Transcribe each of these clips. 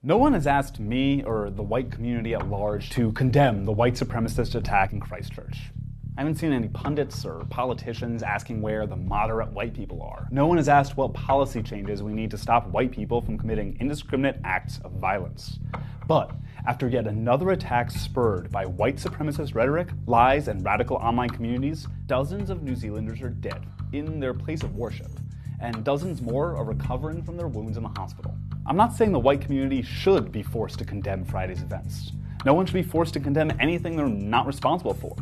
No one has asked me or the white community at large to condemn the white supremacist attack in Christchurch. I haven't seen any pundits or politicians asking where the moderate white people are. No one has asked what policy changes we need to stop white people from committing indiscriminate acts of violence. But after yet another attack spurred by white supremacist rhetoric, lies, and radical online communities, dozens of New Zealanders are dead in their place of worship, and dozens more are recovering from their wounds in the hospital. I'm not saying the white community should be forced to condemn Friday's events. No one should be forced to condemn anything they're not responsible for.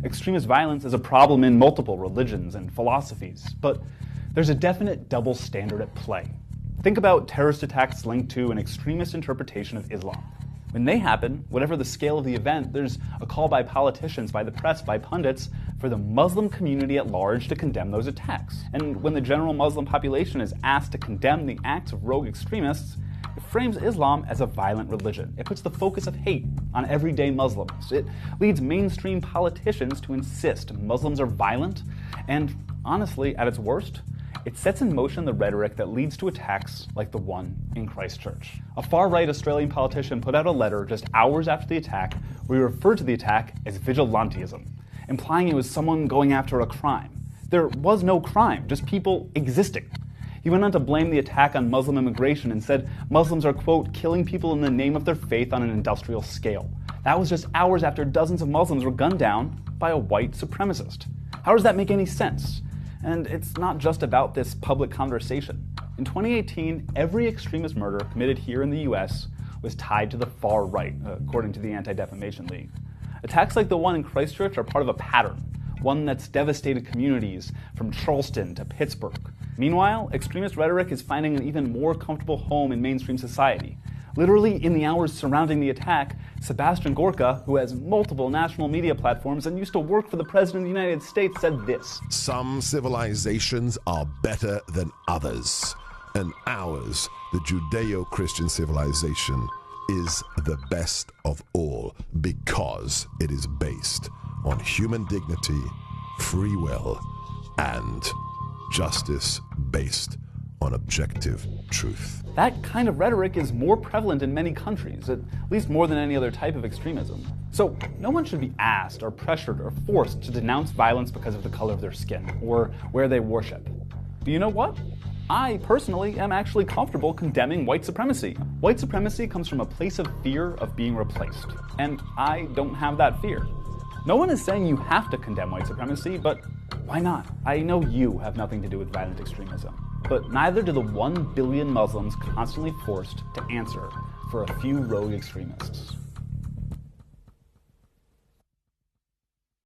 Extremist violence is a problem in multiple religions and philosophies, but there's a definite double standard at play. Think about terrorist attacks linked to an extremist interpretation of Islam. When they happen, whatever the scale of the event, there's a call by politicians, by the press, by pundits, for the Muslim community at large to condemn those attacks. And when the general Muslim population is asked to condemn the acts of rogue extremists, it frames Islam as a violent religion. It puts the focus of hate on everyday Muslims. It leads mainstream politicians to insist Muslims are violent, and honestly, at its worst, it sets in motion the rhetoric that leads to attacks like the one in Christchurch. A far-right Australian politician put out a letter just hours after the attack where he referred to the attack as vigilantism, implying it was someone going after a crime. There was no crime, just people existing. He went on to blame the attack on Muslim immigration and said Muslims are, quote, killing people in the name of their faith on an industrial scale. That was just hours after dozens of Muslims were gunned down by a white supremacist. How does that make any sense? And it's not just about this public conversation. In 2018, every extremist murder committed here in the US was tied to the far right, according to the Anti-Defamation League. Attacks like the one in Christchurch are part of a pattern, one that's devastated communities from Charleston to Pittsburgh. Meanwhile, extremist rhetoric is finding an even more comfortable home in mainstream society. Literally in the hours surrounding the attack, Sebastian Gorka, who has multiple national media platforms and used to work for the President of the United States, said this: "Some civilizations are better than others, and ours, the Judeo-Christian civilization, is the best of all because it is based on human dignity, free will, and justice based on objective truth." That kind of rhetoric is more prevalent in many countries, at least more than any other type of extremism. So no one should be asked or pressured or forced to denounce violence because of the color of their skin or where they worship. But you know what? I personally am actually comfortable condemning white supremacy. White supremacy comes from a place of fear of being replaced, and I don't have that fear. No one is saying you have to condemn white supremacy, but why not? I know you have nothing to do with violent extremism, but neither do the 1 billion Muslims constantly forced to answer for a few rogue extremists.